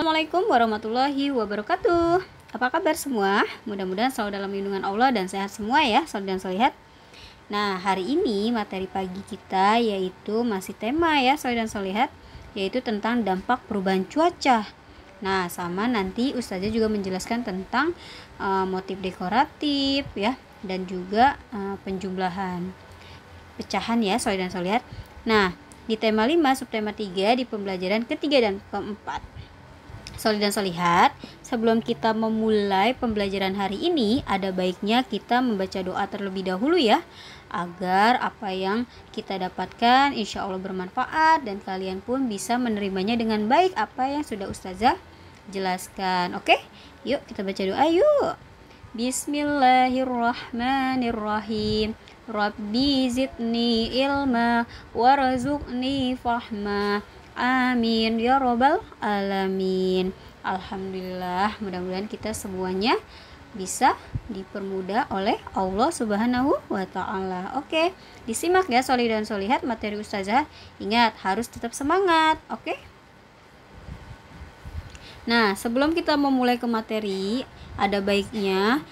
Assalamualaikum warahmatullahi wabarakatuh. Apa kabar semua? Mudah-mudahan selalu dalam lindungan Allah dan sehat semua ya, soleh dan solehat. Nah, hari ini materi pagi kita yaitu masih tema ya, soleh dan solehat, yaitu tentang dampak perubahan cuaca. Nah, sama nanti Ustazah juga menjelaskan tentang motif dekoratif ya, dan juga penjumlahan pecahan ya, soleh dan solehat. Nah, di tema 5, subtema 3 di pembelajaran ketiga dan keempat. Soleh dan solihat, sebelum kita memulai pembelajaran hari ini, ada baiknya kita membaca doa terlebih dahulu ya, agar apa yang kita dapatkan insya Allah bermanfaat dan kalian pun bisa menerimanya dengan baik apa yang sudah Ustazah jelaskan. Oke, yuk kita baca doa yuk. Bismillahirrahmanirrahim. Rabbi zidni ilma warzuqni fahma. Amin ya robbal alamin. Alhamdulillah, mudah-mudahan kita semuanya bisa dipermudah oleh Allah Subhanahu wa ta'ala. Oke, disimak ya solih dan solihat materi Ustazah. Ingat, harus tetap semangat. Oke. Nah, sebelum kita memulai ke materi, ada baiknya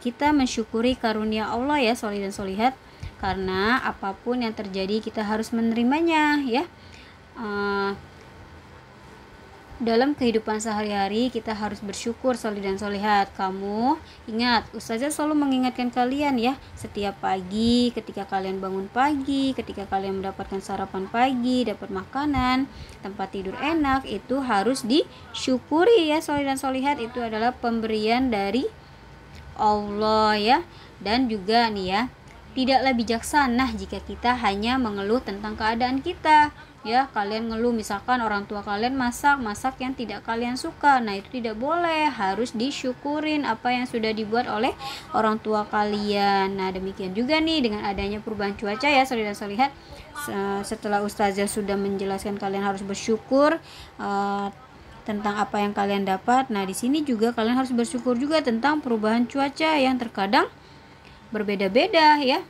kita mensyukuri karunia Allah ya solih dan solihat, karena apapun yang terjadi kita harus menerimanya ya. Dalam kehidupan sehari-hari kita harus bersyukur solih dan solihat. Kamu ingat, Ustazah selalu mengingatkan kalian ya, setiap pagi ketika kalian bangun pagi, ketika kalian mendapatkan sarapan pagi, dapat makanan, tempat tidur enak, itu harus disyukuri ya solih dan solihat. Itu adalah pemberian dari Allah ya. Dan juga nih ya, tidaklah bijaksana jika kita hanya mengeluh tentang keadaan kita ya. Kalian ngeluh misalkan orang tua kalian masak yang tidak kalian suka, nah itu tidak boleh, harus disyukurin apa yang sudah dibuat oleh orang tua kalian. Nah demikian juga nih dengan adanya perubahan cuaca ya soleh dan solihat. Setelah Ustazah sudah menjelaskan kalian harus bersyukur tentang apa yang kalian dapat, nah di sini juga kalian harus bersyukur juga tentang perubahan cuaca yang terkadang berbeda-beda ya,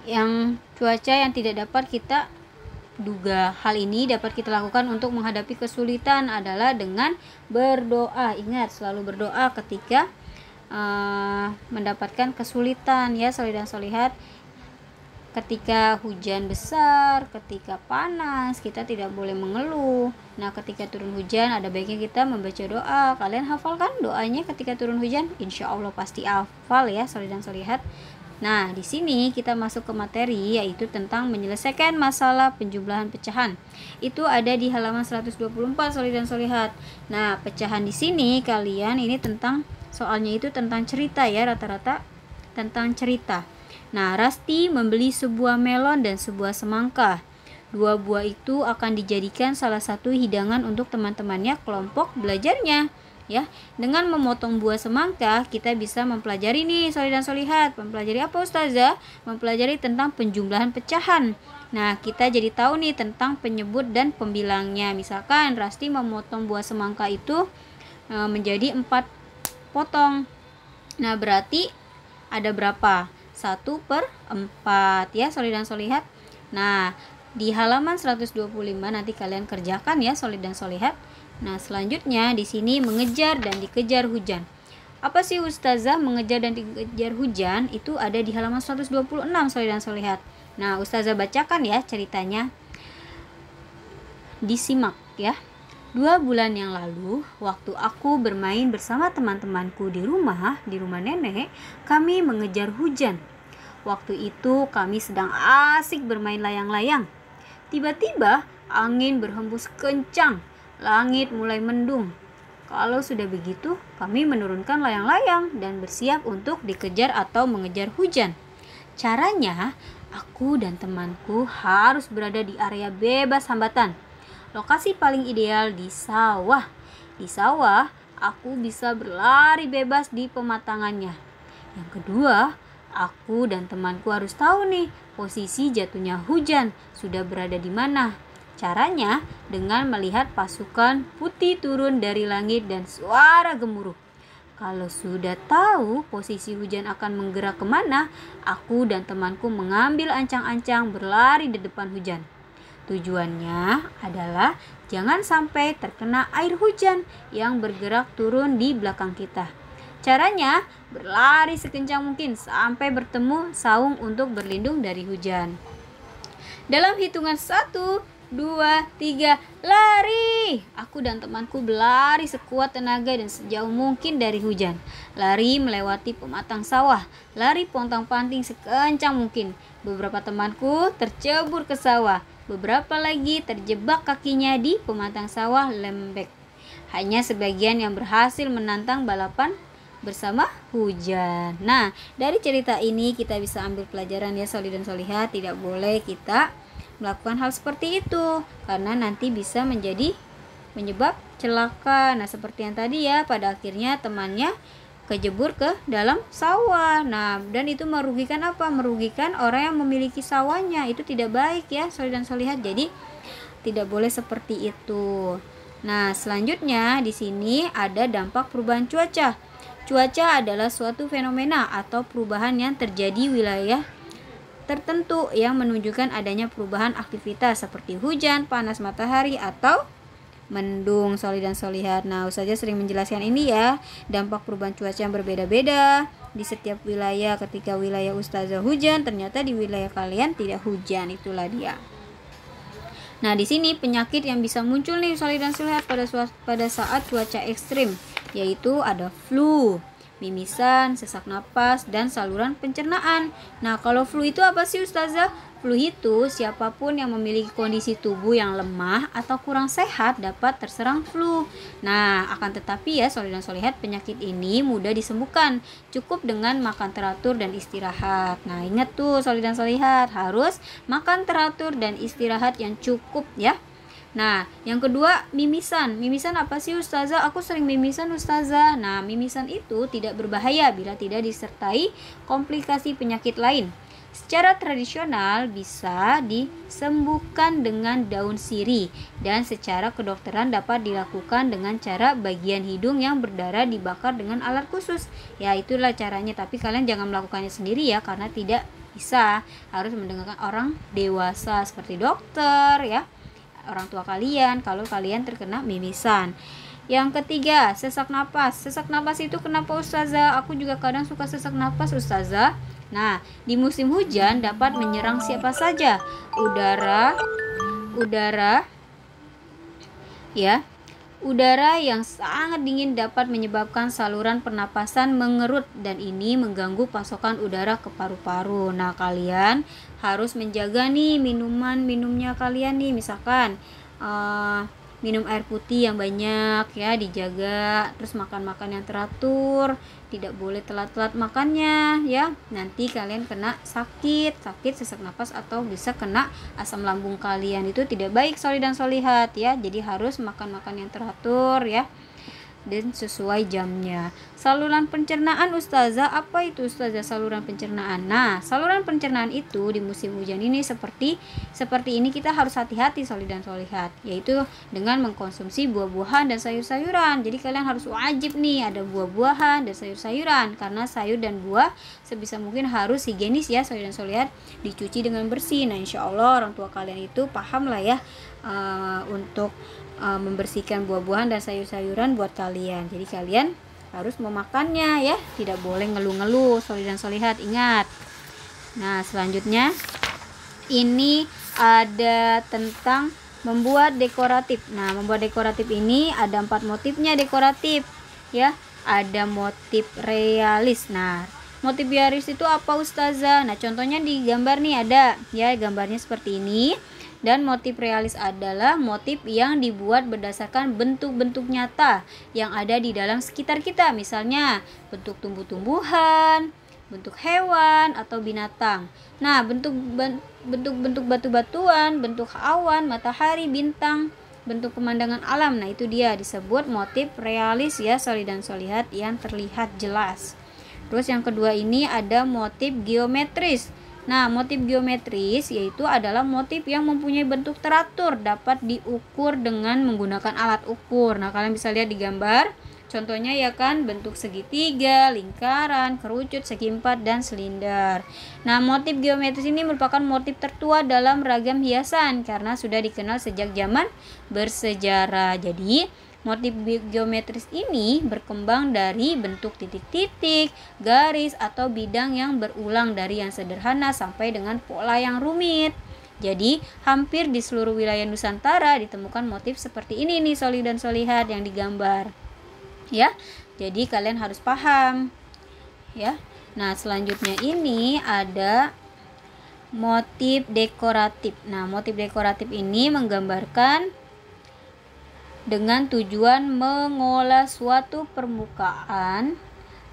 yang cuaca yang tidak dapat kita duga. Hal ini dapat kita lakukan untuk menghadapi kesulitan adalah dengan berdoa. Ingat, selalu berdoa ketika mendapatkan kesulitan ya soleh dan solihat. Ketika hujan besar, ketika panas, kita tidak boleh mengeluh. Nah ketika turun hujan, ada baiknya kita membaca doa. Kalian hafalkan doanya ketika turun hujan? Insya Allah pasti hafal ya soleh dan solihat. Nah, di sini kita masuk ke materi, yaitu tentang menyelesaikan masalah penjumlahan pecahan. Itu ada di halaman 124 soleh dan solihat. Nah, pecahan di sini kalian ini tentang soalnya itu tentang cerita ya, rata-rata tentang cerita. Nah, Rasti membeli sebuah melon dan sebuah semangka. Dua buah itu akan dijadikan salah satu hidangan untuk teman-temannya kelompok belajarnya. Ya, dengan memotong buah semangka kita bisa mempelajari nih soleh dan solihat. Mempelajari apa Ustazah? Mempelajari tentang penjumlahan pecahan. Nah kita jadi tahu nih tentang penyebut dan pembilangnya. Misalkan Rasti memotong buah semangka itu menjadi 4 potong. Nah berarti ada berapa? 1/4 ya soleh dan solihat. Nah di halaman 125 nanti kalian kerjakan ya soleh dan solihat. Nah, selanjutnya di sini mengejar dan dikejar hujan. Apa sih Ustazah mengejar dan dikejar hujan? Itu ada di halaman 126 soleh dan solihat. Nah, Ustazah bacakan ya ceritanya. Disimak ya. 2 bulan yang lalu, waktu aku bermain bersama teman-temanku di rumah nenek, kami mengejar hujan. Waktu itu kami sedang asik bermain layang-layang. Tiba-tiba angin berhembus kencang. Langit mulai mendung. Kalau sudah begitu, kami menurunkan layang-layang dan bersiap untuk dikejar atau mengejar hujan. Caranya, aku dan temanku harus berada di area bebas hambatan. Lokasi paling ideal di sawah. Di sawah, aku bisa berlari bebas di pematangannya. Yang kedua, aku dan temanku harus tahu nih posisi jatuhnya hujan sudah berada di mana. Caranya dengan melihat pasukan putih turun dari langit dan suara gemuruh. Kalau sudah tahu posisi hujan akan menggerak kemana, aku dan temanku mengambil ancang-ancang berlari di depan hujan. Tujuannya adalah jangan sampai terkena air hujan yang bergerak turun di belakang kita. Caranya, berlari sekencang mungkin sampai bertemu saung untuk berlindung dari hujan. Dalam hitungan 1, 2, 3, lari! Aku dan temanku berlari sekuat tenaga dan sejauh mungkin dari hujan. Lari melewati pematang sawah, lari pontang-panting sekencang mungkin. Beberapa temanku tercebur ke sawah, beberapa lagi terjebak kakinya di pematang sawah lembek. Hanya sebagian yang berhasil menantang balapan bersama hujan. Nah, dari cerita ini kita bisa ambil pelajaran ya Soli dan Solihat, tidak boleh kita melakukan hal seperti itu karena nanti bisa menyebab celaka. Nah, seperti yang tadi ya, pada akhirnya temannya kejebur ke dalam sawah. Nah, dan itu merugikan apa? Merugikan orang yang memiliki sawahnya. Itu tidak baik ya, Soli dan Solihat. Jadi tidak boleh seperti itu. Nah, selanjutnya di sini ada dampak perubahan cuaca. Cuaca adalah suatu fenomena atau perubahan yang terjadi wilayah tertentu yang menunjukkan adanya perubahan aktivitas seperti hujan, panas matahari, atau mendung, Soli dan Solihat. Nah, Ustazah sering menjelaskan ini ya, dampak perubahan cuaca yang berbeda-beda di setiap wilayah. Ketika wilayah Ustazah hujan, ternyata di wilayah kalian tidak hujan, itulah dia. Nah, di sini penyakit yang bisa muncul nih Soli dan Solihat pada saat cuaca ekstrim, yaitu ada flu, mimisan, sesak napas, dan saluran pencernaan. Nah, kalau flu itu apa sih Ustazah? Flu itu siapapun yang memiliki kondisi tubuh yang lemah atau kurang sehat dapat terserang flu. Nah, akan tetapi ya Soli dan Solihat, penyakit ini mudah disembuhkan. Cukup dengan makan teratur dan istirahat. Nah, ingat tuh Soli dan Solihat, harus makan teratur dan istirahat yang cukup ya. Nah, yang kedua, mimisan. Mimisan apa sih Ustazah? Aku sering mimisan Ustazah. Nah, mimisan itu tidak berbahaya bila tidak disertai komplikasi penyakit lain. Secara tradisional bisa disembuhkan dengan daun sirih dan secara kedokteran dapat dilakukan dengan cara bagian hidung yang berdarah dibakar dengan alat khusus. Ya, itulah caranya, tapi kalian jangan melakukannya sendiri ya karena tidak bisa. Harus mendengarkan orang dewasa seperti dokter ya, orang tua kalian kalau kalian terkena mimisan. Yang ketiga, sesak napas. Sesak napas itu kenapa Ustazah? Aku juga kadang suka sesak napas Ustazah. Nah, di musim hujan dapat menyerang siapa saja. Udara ya. Udara yang sangat dingin dapat menyebabkan saluran pernapasan mengerut dan ini mengganggu pasokan udara ke paru-paru. Nah, kalian harus menjaga nih minumnya kalian nih, misalkan minum air putih yang banyak ya, dijaga. Terus makan yang teratur, tidak boleh telat-telat makannya ya. Nanti kalian kena sakit sesak napas atau bisa kena asam lambung kalian. Itu tidak baik Soli dan Solihat ya. Jadi harus makan yang teratur ya dan sesuai jamnya. Saluran pencernaan Ustazah, apa itu Ustazah saluran pencernaan? Nah, saluran pencernaan itu di musim hujan ini seperti ini kita harus hati-hati Soli dan Solihat, yaitu dengan mengkonsumsi buah-buahan dan sayur-sayuran. Jadi kalian harus wajib nih ada buah-buahan dan sayur-sayuran karena sayur dan buah sebisa mungkin harus higienis ya Soli dan Solihat, dicuci dengan bersih. Nah, insya Allah orang tua kalian itu paham lah ya untuk membersihkan buah-buahan dan sayur-sayuran buat kalian. Jadi kalian harus memakannya ya, tidak boleh ngeluh-ngeluh Soli dan Solihat, ingat. Nah, selanjutnya ini ada tentang membuat dekoratif. Nah, membuat dekoratif ini ada 4 motifnya dekoratif ya. Ada motif realis. Nah, motif realis itu apa Ustazah? Nah, contohnya di gambar nih ada ya, gambarnya seperti ini. Dan motif realis adalah motif yang dibuat berdasarkan bentuk-bentuk nyata yang ada di dalam sekitar kita. Misalnya bentuk tumbuh-tumbuhan, bentuk hewan atau binatang. Nah, bentuk batu-batuan, bentuk awan, matahari, bintang, bentuk pemandangan alam. Nah, itu dia disebut motif realis ya Soli dan Solihat, yang terlihat jelas. Terus yang kedua ini ada motif geometris. Nah, motif geometris yaitu adalah motif yang mempunyai bentuk teratur, dapat diukur dengan menggunakan alat ukur. Nah, kalian bisa lihat di gambar Contohnya ya kan, bentuk segitiga, lingkaran, kerucut, segi empat, dan silinder. Nah, motif geometris ini merupakan motif tertua dalam ragam hiasan karena sudah dikenal sejak zaman bersejarah. Jadi, motif geometris ini berkembang dari bentuk titik-titik, garis, atau bidang yang berulang dari yang sederhana sampai dengan pola yang rumit. Jadi, hampir di seluruh wilayah Nusantara ditemukan motif seperti ini nih, soli dan solihat yang digambar. Ya, jadi kalian harus paham ya. Nah, selanjutnya ini ada motif dekoratif. Nah, motif dekoratif ini menggambarkan dengan tujuan mengolah suatu permukaan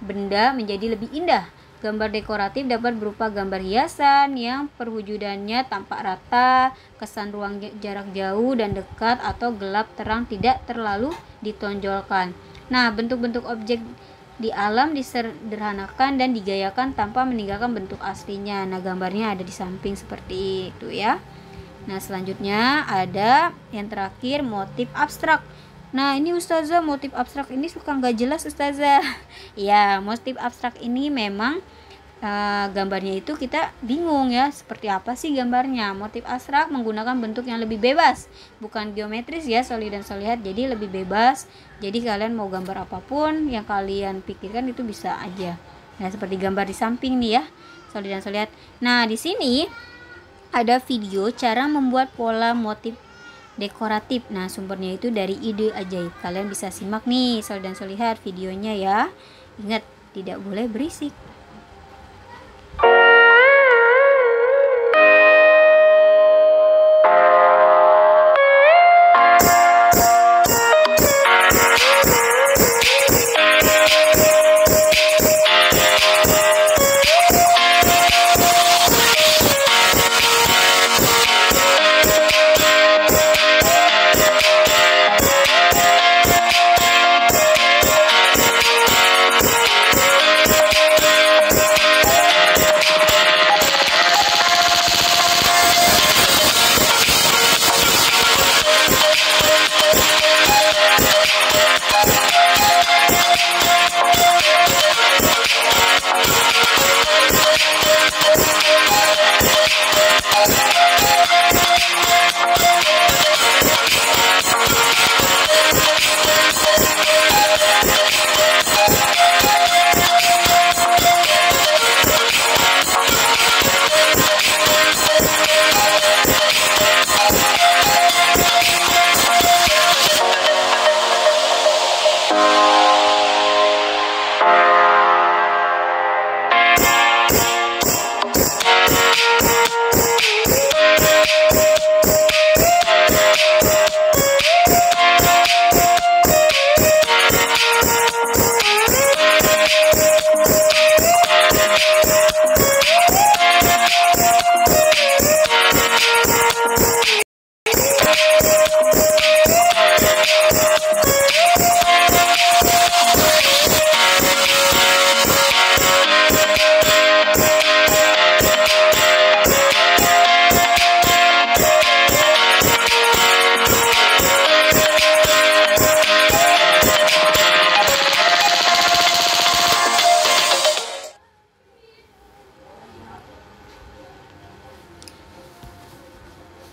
benda menjadi lebih indah. Gambar dekoratif dapat berupa gambar hiasan yang perwujudannya tampak rata, kesan ruang jarak jauh dan dekat atau gelap terang tidak terlalu ditonjolkan. Nah, bentuk-bentuk objek di alam disederhanakan dan digayakan tanpa meninggalkan bentuk aslinya. Nah, gambarnya ada di samping seperti itu ya. Nah, selanjutnya ada yang terakhir, motif abstrak. Nah, ini Ustazah, motif abstrak ini suka nggak jelas Ustazah. Ya, motif abstrak ini memang gambarnya itu kita bingung ya, seperti apa sih gambarnya. Motif abstrak menggunakan bentuk yang lebih bebas, bukan geometris ya, soli dan solihat, jadi lebih bebas. Jadi kalian mau gambar apapun yang kalian pikirkan itu bisa aja. Nah, seperti gambar di samping nih ya, soli dan solihat. Nah, di sini ada video cara membuat pola motif dekoratif. Nah, sumbernya itu dari Ide Ajaib. Kalian bisa simak nih, soli dan solihat, videonya ya. Ingat, tidak boleh berisik.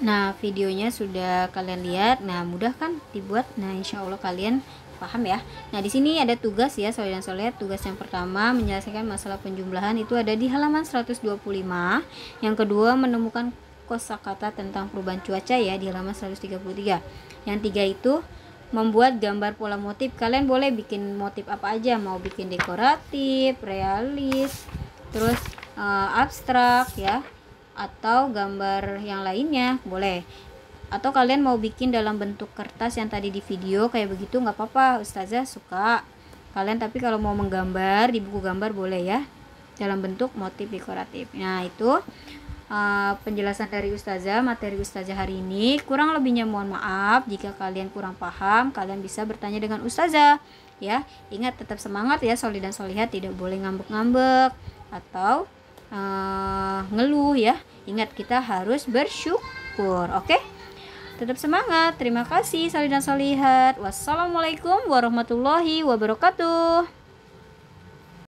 Nah, videonya sudah kalian lihat. Nah, mudah kan dibuat. Nah, insya Allah kalian paham ya. Nah, di sini ada tugas ya, soli dan solihat. Tugas yang pertama menyelesaikan masalah penjumlahan, itu ada di halaman 125. Yang kedua menemukan kosakata tentang perubahan cuaca ya, di halaman 133. Yang tiga itu membuat gambar pola motif. Kalian boleh bikin motif apa aja, mau bikin dekoratif, realis, terus abstrak ya, atau gambar yang lainnya boleh. Atau kalian mau bikin dalam bentuk kertas yang tadi di video kayak begitu, nggak apa-apa, Ustazah suka kalian. Tapi kalau mau menggambar di buku gambar boleh ya, dalam bentuk motif dekoratif. Nah, itu penjelasan dari Ustazah, materi Ustazah hari ini. Kurang lebihnya mohon maaf. Jika kalian kurang paham, kalian bisa bertanya dengan Ustazah ya. Ingat, tetap semangat ya, soli dan solihat, tidak boleh ngambek-ngambek atau ngeluh ya. Ingat, kita harus bersyukur. Oke? Tetap semangat. Terima kasih solih dan solihat. Wassalamualaikum warahmatullahi wabarakatuh.